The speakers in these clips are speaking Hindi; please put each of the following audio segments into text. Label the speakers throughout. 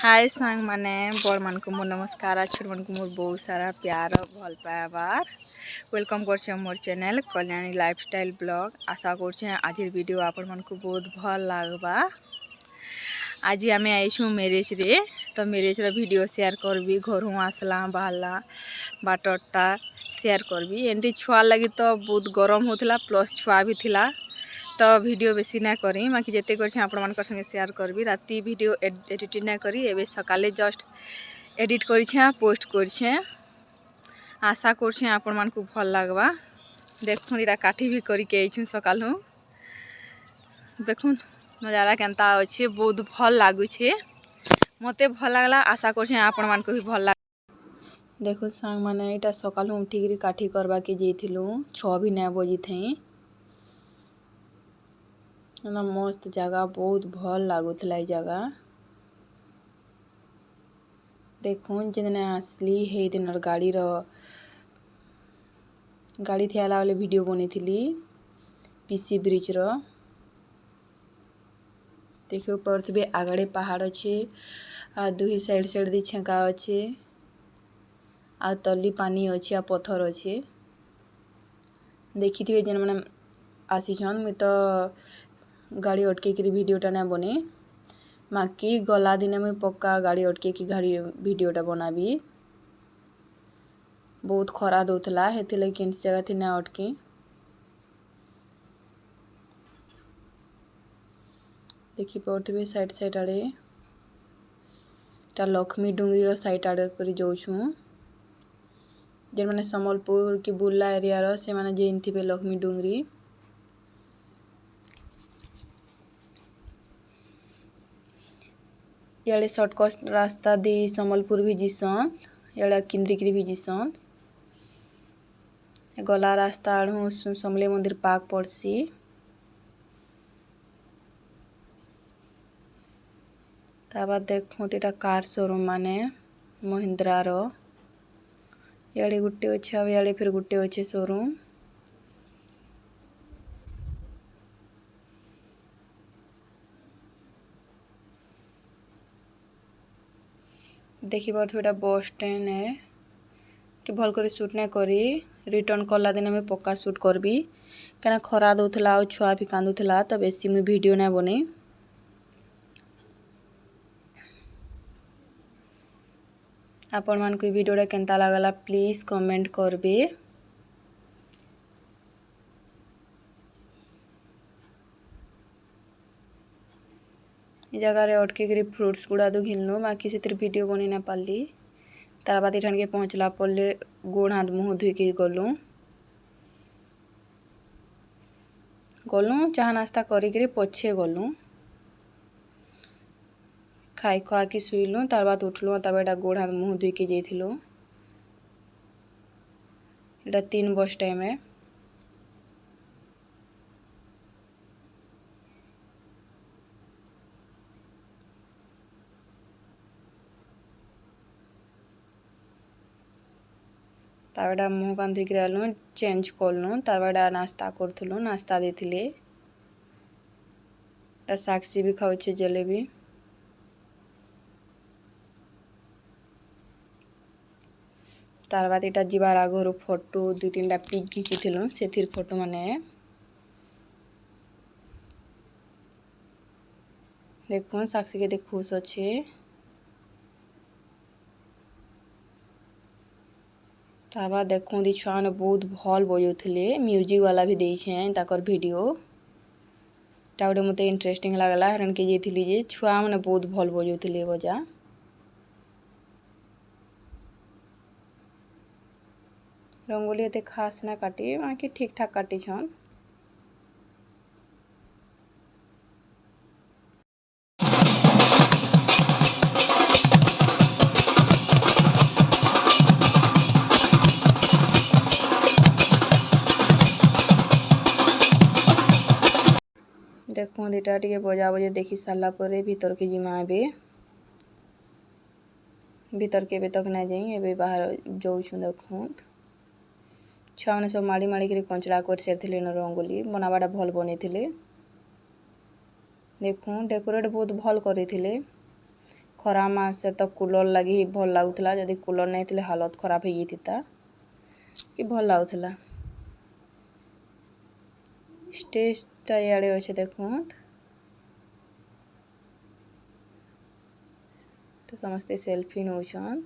Speaker 1: हाय सांग माने बड़ मान को मोर नमस्कार छोट मान को मोर बहुत सारा प्यार भल पाइबार वेलकम कर मोर चैनल कल्याणी लाइफस्टाइल ब्लॉग। आशा कर आज वीडियो आपण मान को बहुत भल लगवा। आज आम आईछू मैरेज रे तो मैरेज रो वीडियो शेयर करबी घर हूँ आसला बाहरला बाटटा शेयर करबी। एमती छुआ लगी तो बहुत गरम होता प्लस छुआ भी थिला तो वीडियो बेसी ना करी बाकी जिते कर संगे शेयर करबी। राति वीडियो एडिट ना करी एबे सकाले जस्ट एडिट कर पोस्ट कर। आशा कर आपण मान को भल लगवा। देखुन इरा काठी भी करके आइछू सकालू देखुन नजारा केनता अच्छे बहुत भल लगुछे मते भल लगला। आशा कर आपण मान को भी भल लग। देखो सांग माने इटा सकालू उठिक काठी करवा के जेथिलु 6 भी ना बजी थे। मस्त जगह बहुत भल लगुला जगह देखुन जिन आसली हे दिन गाड़ी थियाला वाले वीडियो बनी थी पीसी ब्रिज रो देखियो पड़े आगड़े पहाड़ अच्छे आ दुही साइड दी छेका अच्छे आ तली पानी अच्छे आ पत्थर अच्छे देखी थे जेन मैंने आसीछन मुई तो गाड़ी अटके वीडियोटा ना बने बाकी गला दिन मुई पक्का गाड़ी अटके गाड़ी वीडियोटा बनाबी। बहुत खरा दौला हेती लगे किन जगह थी ना अटके देखी पड़े साइड आड़े लक्ष्मी डुंगरी साइड आड़े कर जाऊँ जेन मैंने सम्बलपुर की बुर्ला एरिया से मैंने जेन थे लक्ष्मी डुंगरी इे सर्टकट रास्ता दी सम्बलपुर भी जीसन इे किंद्रिकी भी जीसन गला रास्ता आड़ू समले मंदिर पाक पड़सी तार बाद देखो तो कार शोरूम माने महिंद्रा रो इे गुटे अच्छे अब इे फिर गुटे अच्छे शोरूम देखी पारे बस स्टैंड है कि भल कर सुट ना करी रिटर्न कला दिन में पक्का सुट करबी क्या खरा दौला आ छुआ भी कांदुला तो बेसी मुझे वीडियो ना बने। आपण मान को वीडियोटा केनता लागला प्लीज कमेंट करबे। जगह अटके फ्रुट्स गुड़ा तो घिनलु बाकी से वीडियो बनी ना पाली तार बाद एठान के पहुँचला पड़े गोड़ हाथ मुँह धोके गलु चाह नास्ता करी पछे गलु खाई खुआ कि शुलु तार बाद उठलु तार बाद गोड़ हाथ मुँह धोके जाइलु। एटा 3 बस टाइम है तार बाद मुँह कान धोक आलु चेंज कलु तार बाद नास्ता करूँ नास्ता देते साक्षी भी खाऊे जलेबी तार बाद यहाँ जीवार आगर फोटो 2-3टा पिक घिचिलु से फोटो माने देखो साक्षी के खुश अच्छे तार बाद देखो दी छुआ मैंने बहुत भल बजाऊे म्यूजिक वाला भी देर वीडियो गोटे मत इंटरेस्टिंग लगला हरण के जाइए छुआ मैंने बहुत भल बजाऊे बजा रंगोली एते खास ना काटी बाकी ठीक ठाक काटी छन। देखो दीटा टे बजा बजे देखी सारा पर भीतर के जिमा भीतर के तक ना जाई ए बाहर जाऊँ देखो छुआ मैंने सब माड़ी माड़ी कंचड़ा कर सारी रंगोली बनावाटा भल बनी थे देखो डेकोरेट बहुत भल करते खरा मासे तो कूलर लगी ही भल लगुला जदि कूलर नहीं थिले हालत खराब हो जाता कि भल लगुला। स्टेजटा इे अच्छे देखुन तो समस्ते सेल्फी नौछन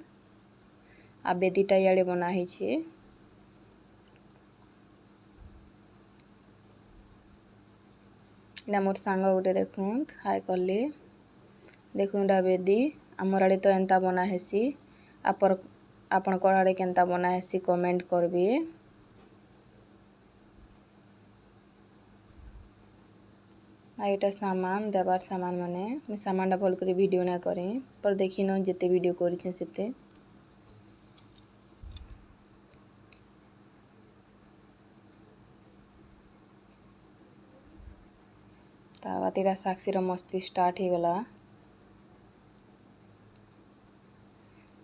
Speaker 1: आ बेदीटा इे बनाही इना मोर सांग गोटे देखुन हाय कले देखुन इटा बेदी आमर आड़े तो एंता बना हेसी आपण कोन आड़े केंता बना हेसी कमेंट करबे। आईटा सामान देवार सामान माने मुझे सामानटा भल कर वीडियो ना करें पर देखी न जिते वीडियो करें सेते तार बाद इटा साक्षीर मस्ती स्टार्ट हो गला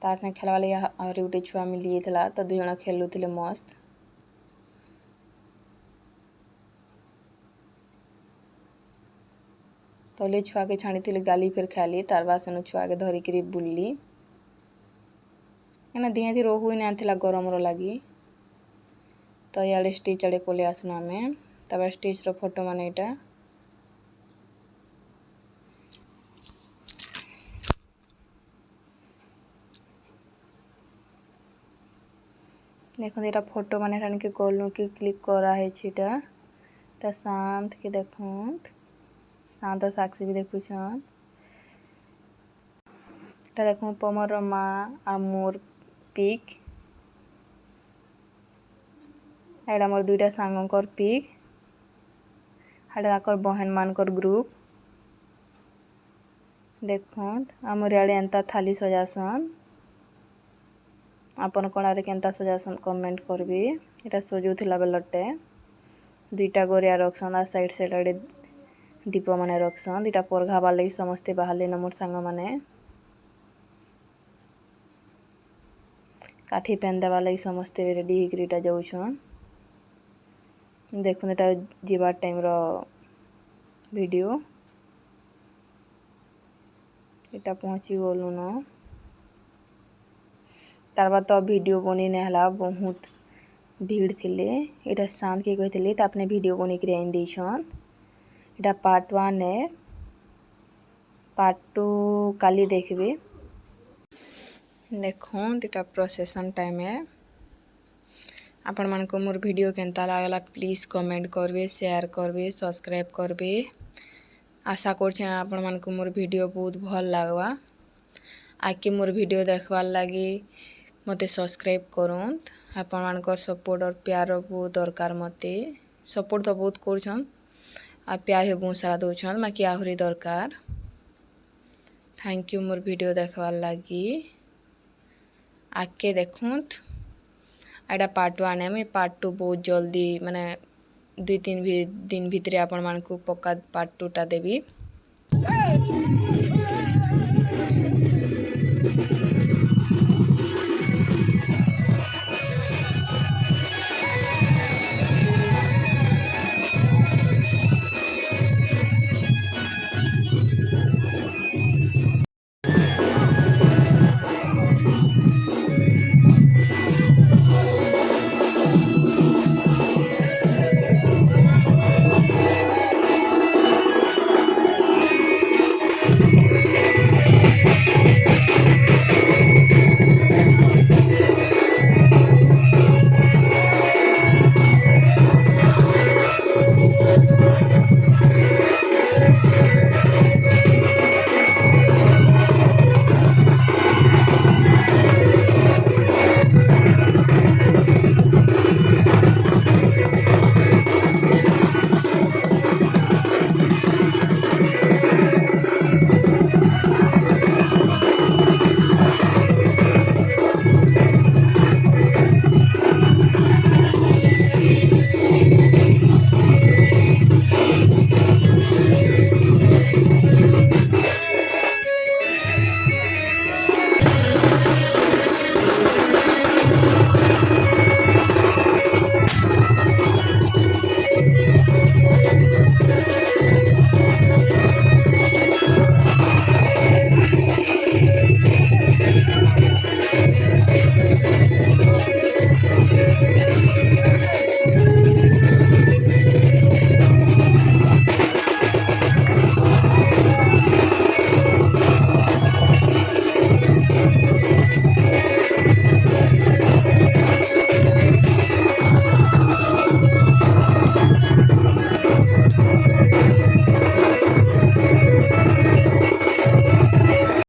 Speaker 1: तार से खेलवा लगे आहरी गोटे छुआ मिली जाता तो दुई जण खेलुले मस्त। तले छुआ के छाणी गाली फिर खाली तार बाद सेनु छुआ के धरिक बुलली क्या दिए रो हुई ना गरम लगी तो इे स्टेज आड़े पलि आसनु आम तब स्टेज रो फोटो मान यहाँ देखो यहाँ फोटो मान के गलु कि क्लिक कराई शांत के देखुन शांत साक्षी भी देखुन देखो पमर माँ आ मोर पिक एटा मोर दुईटा सांगकर पिक हाकर बहन मानकर ग्रुप देखुन आमर इे एंता थाली सजासन आपन कोणारे केंता सजासन कमेंट करबे। इटा सजौला बेलटे दुईटा गरिया रखसन आ साइड साइड आड़े दीप माने रखसन इटा परघाबार लगी समस्ते बाहर न मोर सांग माने काठी पेन देवा लगी समस्ते रेडी होकर जाऊन देखुन एटा जीवार टाइम रो वीडियो इटा पहुँची गलु न तार बाद तो वीडियो बनी नहीं बहुत भीड़ थिले इटा शांत के कही तो अपने वीडियो बनी कर आइन देछन इटा पार्ट 1 है पार्ट 2 काली देखबे। देखुन इटा प्रोसेसन टाइम है आपण मान को मोर वीडियो केंता लागला प्लीज कमेंट करबे शेयर करबे सब्सक्राइब करबे आशा करछे आपण मान को मोर वीडियो बहुत भल लागवा आके मोर वीडियो देखवार लगी मते सब्सक्राइब करूँ आपण मानकर सपोर्ट और प्यार बहुत दरकार मते सपोर्ट तो बहुत करछन आ प्यार भी बहुत सारा दौन बाकी आहरी दरकार थैंक यू मोर वीडियो देखवार लगी आके देखुन एटा पार्ट 1 है मैं पार्ट 2 बहुत जल्दी माने 2-3 दिन भितर आपण मान को पक्का पार्ट 2 टा देवी।